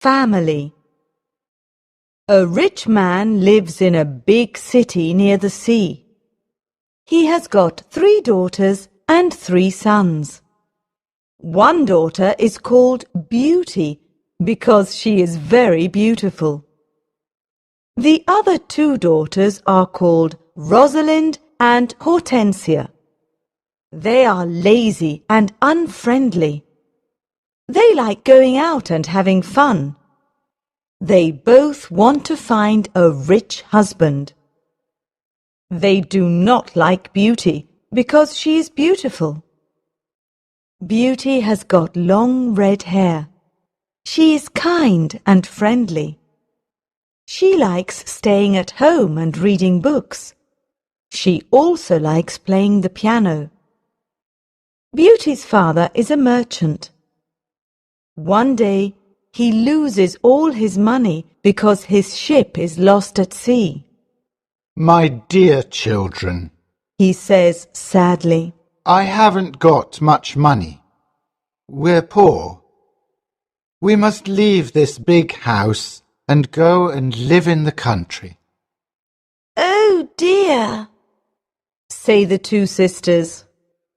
Family. A rich man lives in a big city near the sea. He has got 3 daughters and 3 sons. One daughter is called Beauty because she is very beautiful. The other 2 daughters are called Rosalind and Hortensia. They are lazy and unfriendly. They like going out and having fun. They both want to find a rich husband. They do not like Beauty because she is beautiful. Beauty has got long red hair. She is kind and friendly. She likes staying at home and reading books. She also likes playing the piano. Beauty's father is a merchant. One day, he loses all his money because his ship is lost at sea. My dear children, He says sadly, I haven't got much money. We're poor. We must leave this big house and go and live in the country. Oh dear, say the 2 sisters.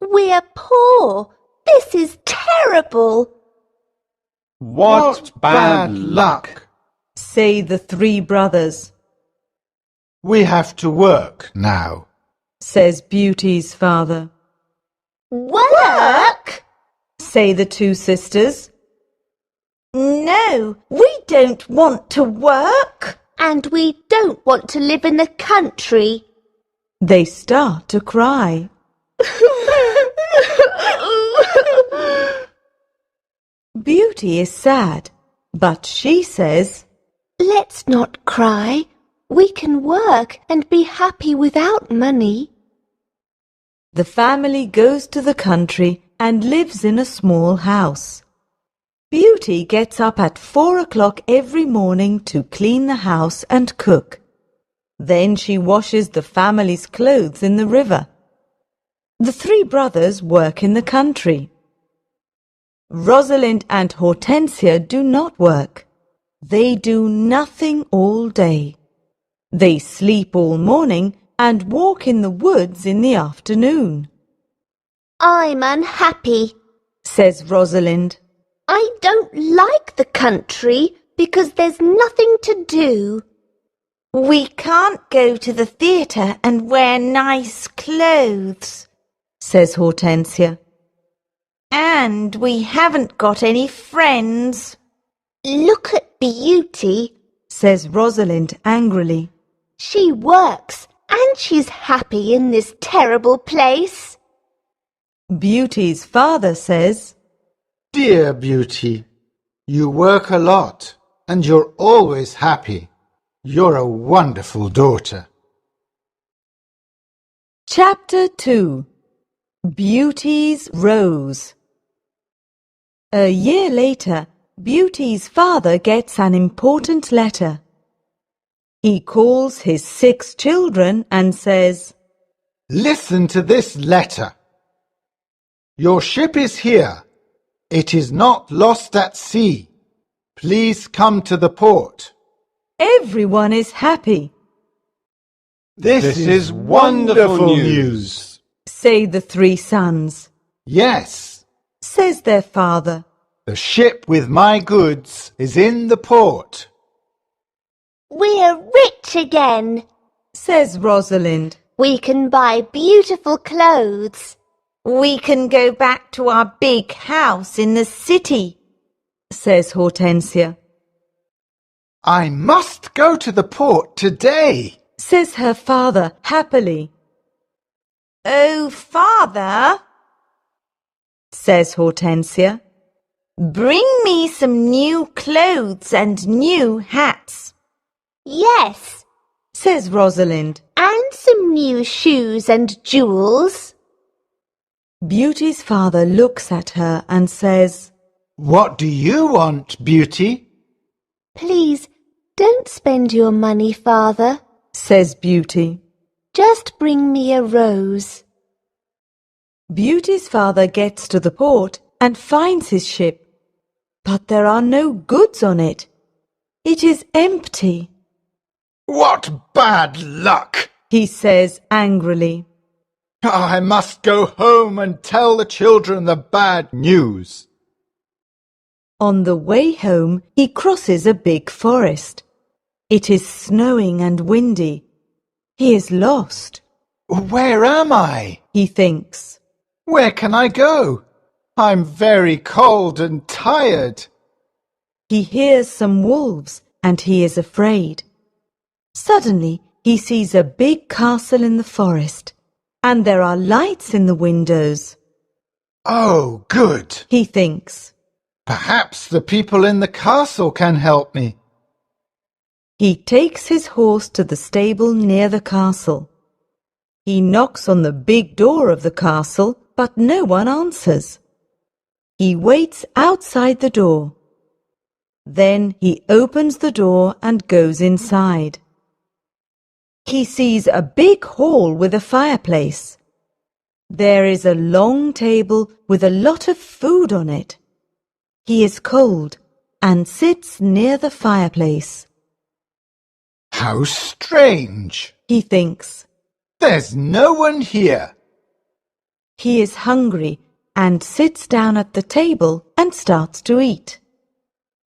we're poor. This is terrible. What bad luck! say the 3 brothers. We have to work now. Says Beauty's father. Work? Say the 2 sisters. No, we don't want to work. And we don't want to live in the country. They start to cry. Beauty is sad, but she says, Let's not cry. We can work and be happy without money. the family goes to the country and lives in a small house. Beauty gets up at 4 o'clock every morning to clean the house and cook. Then she washes the family's clothes in the river. The 3 brothers work in the country. Rosalind and Hortensia do not work. They do nothing all day. They sleep all morning and walk in the woods in the afternoon. I'm unhappy. Says Rosalind. I don't like the country because there's nothing to do. We can't go to the theatre and wear nice clothes, Says Hortensia. and we haven't got any friends. Look at Beauty. Says Rosalind angrily. She works and she's happy in this terrible place. Beauty's father says, Dear Beauty, you work a lot and you're always happy. You're a wonderful daughter. Chapter 2. Beauty's Rose. A year later, Beauty's father gets an important letter. He calls his 6 children and says, Listen to this letter. Your ship is here. It is not lost at sea. Please come to the port. Everyone is happy, This is wonderful news. say the 3 sons. Yes, Says their father. the ship with my goods is in the port. We're rich again. Says Rosalind. We can buy beautiful clothes. We can go back to our big house in the city, Says Hortensia. I must go to the port today. Says her father happily. Oh, Father, Says Hortensia. bring me some new clothes and new hats. Yes, Says Rosalind. and some new shoes and jewels. Beauty's father looks at her and says, What do you want, Beauty? Please, don't spend your money, Father. Says Beauty. Just bring me a rose. Beauty's father gets to the port and finds his ship, but there are no goods on it It is empty, What bad luck! he says angrily. I must go home and tell the children the bad news. On the way home, he crosses a big forest. It is snowing and windy. He is lost, Where am I? he thinks. Where can I go? I'm very cold and tired. He hears some wolves and he is afraid. Suddenly, he sees a big castle in the forest, and there are lights in the windows. Oh, good. He thinks. Perhaps the people in the castle can help me. He takes his horse to the stable near the castle. He knocks on the big door of the castle, but no one answers. He waits outside the door. Then he opens the door and goes inside. He sees a big hall with a fireplace. There is a long table with a lot of food on it. He is cold and sits near the fireplace. How strange. He thinks. There's no one here. He is hungry and sits down at the table and starts to eat.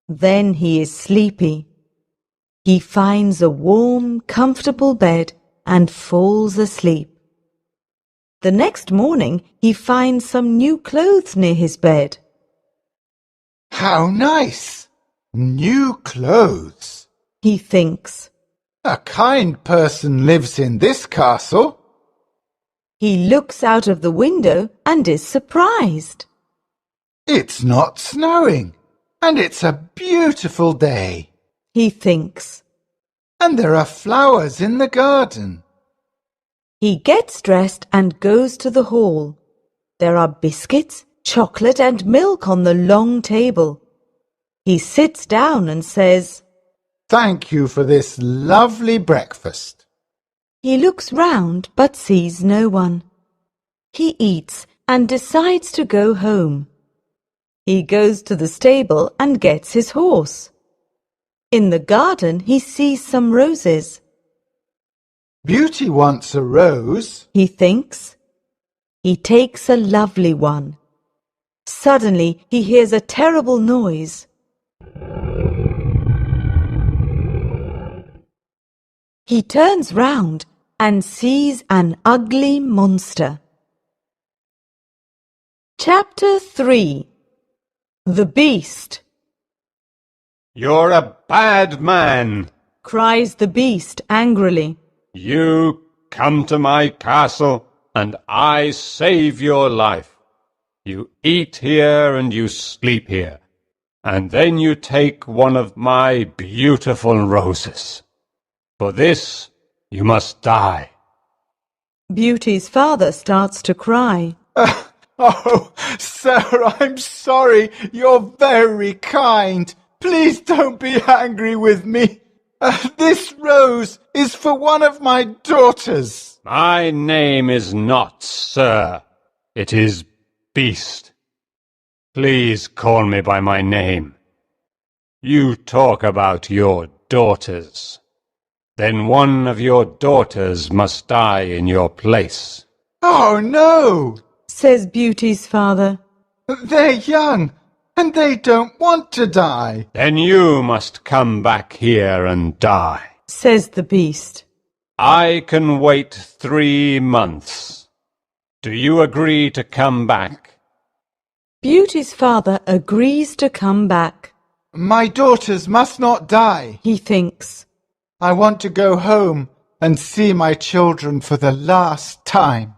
Then he is sleepy. He finds a warm, comfortable bed and falls asleep. The next morning, he finds some new clothes near his bed. How nice. New clothes. He thinks. A kind person lives in this castle. He looks out of the window and is surprised. It's not snowing, and it's a beautiful day. He thinks. And there are flowers in the garden. He gets dressed and goes to the hall. There are biscuits, chocolate and milk on the long table. He sits down and says, Thank you for this lovely breakfast. He looks round but sees no one. He eats and decides to go home. He goes to the stable and gets his horse. In the garden he sees some roses. Beauty wants a rose. He thinks. He takes a lovely one. Suddenly he hears a terrible noise. He turns round and sees an ugly monster. Chapter 3. The Beast. You're a bad man. Cries the beast angrily. You come to my castle and I save your life. You eat here and you sleep here, and then you take one of my beautiful roses. For this you must die. Beauty's father starts to cry. Oh, sir, I'm sorry. You're very kind. Please don't be angry with me. This rose is for one of my daughters. My name is not Sir. It is Beast. Please call me by my name. You talk about your daughters. Then one of your daughters must die in your place. Oh, no, Says Beauty's father. they're young and they don't want to die. Then you must come back here and die. Says the beast. I can wait 3 months. Do you agree to come back? Beauty's father agrees to come back. My daughters must not die. He thinks. I want to go home and see my children for the last time.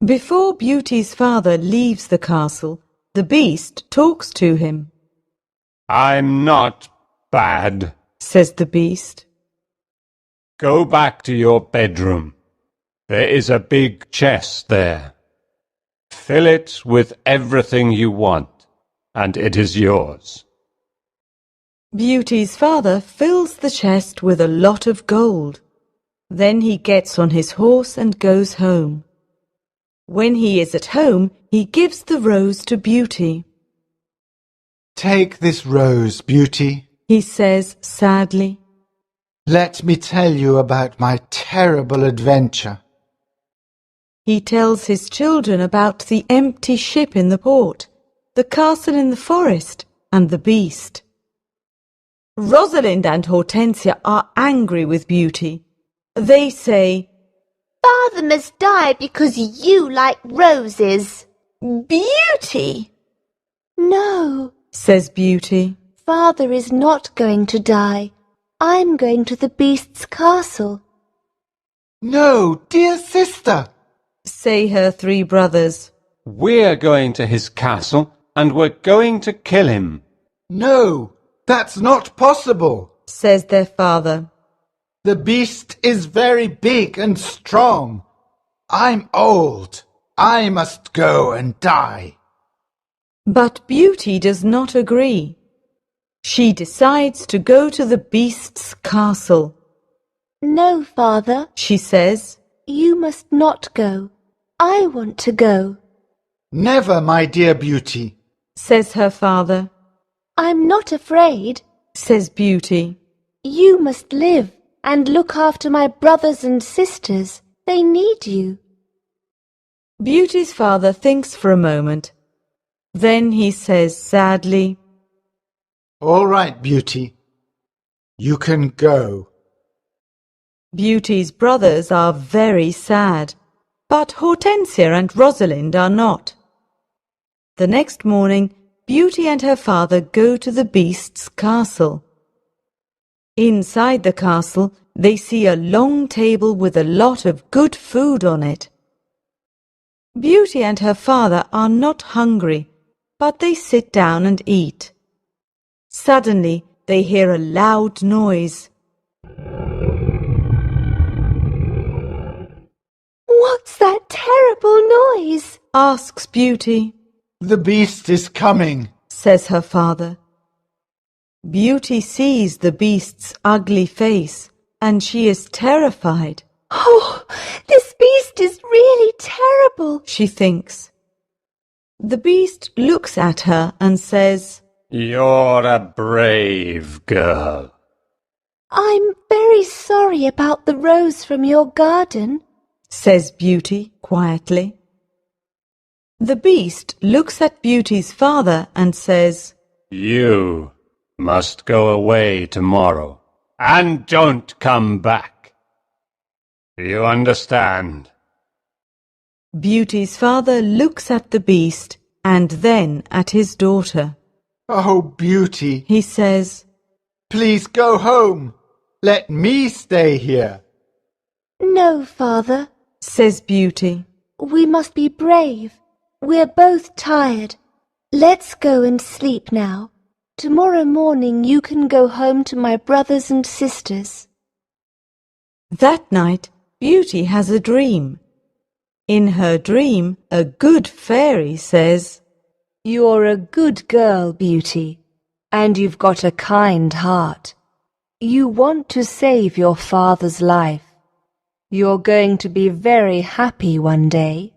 Before Beauty's father leaves the castle, the beast talks to him. I'm not bad. Says the beast. Go back to your bedroom. There is a big chest there. Fill it with everything you want, and it is yours. Beauty's father fills the chest with a lot of gold. Then he gets on his horse and goes home. When he is at home, he gives the rose to Beauty. Take this rose, Beauty. he says sadly. Let me tell you about my terrible adventure. He tells his children about the empty ship in the port, the castle in the forest, and the beast. Rosalind and Hortensia are angry with Beauty. They say, Father must die because you like roses. Beauty! No, says Beauty. Father is not going to die. I'm going to the beast's castle. No, dear sister, say her three brothers. We're going to his castle, and we're going to kill him. no, that's not possible. Says their father. The beast is very big and strong. I'm old. I must go and die. But Beauty does not agree. She decides to go to the beast's castle. No, Father, She says, you must not go. I want to go. Never, my dear Beauty. says her father. I'm not afraid. Says Beauty. You must live and look after my brothers and sisters. They need you. Beauty's father thinks for a moment. Then he says sadly, All right, Beauty. You can go. Beauty's brothers are very sad, but Hortensia and Rosalind are not. The next morning, Beauty and her father go to the beast's castle. Inside the castle, they see a long table with a lot of good food on it. Beauty and her father are not hungry, but they sit down and eat. Suddenly, they hear a loud noise. What's that terrible noise? Asks Beauty. The beast is coming. Says her father. Beauty sees the beast's ugly face, and she is terrified. Oh, this beast is really terrible. She thinks. The beast looks at her and says, You're a brave girl. I'm very sorry about the rose from your garden. says Beauty quietly. The beast looks at Beauty's father and says, You must go away tomorrow, and don't come back. You understand? Beauty's father looks at the beast and then at his daughter. Oh, Beauty, He says, please go home. Let me stay here. No, Father, says Beauty. we must be brave. We're both tired. Let's go and sleep now. Tomorrow morning you can go home to my brothers and sisters. That night, Beauty has a dream. In her dream, a good fairy says, You're a good girl, Beauty, and you've got a kind heart. You want to save your father's life. You're going to be very happy one day.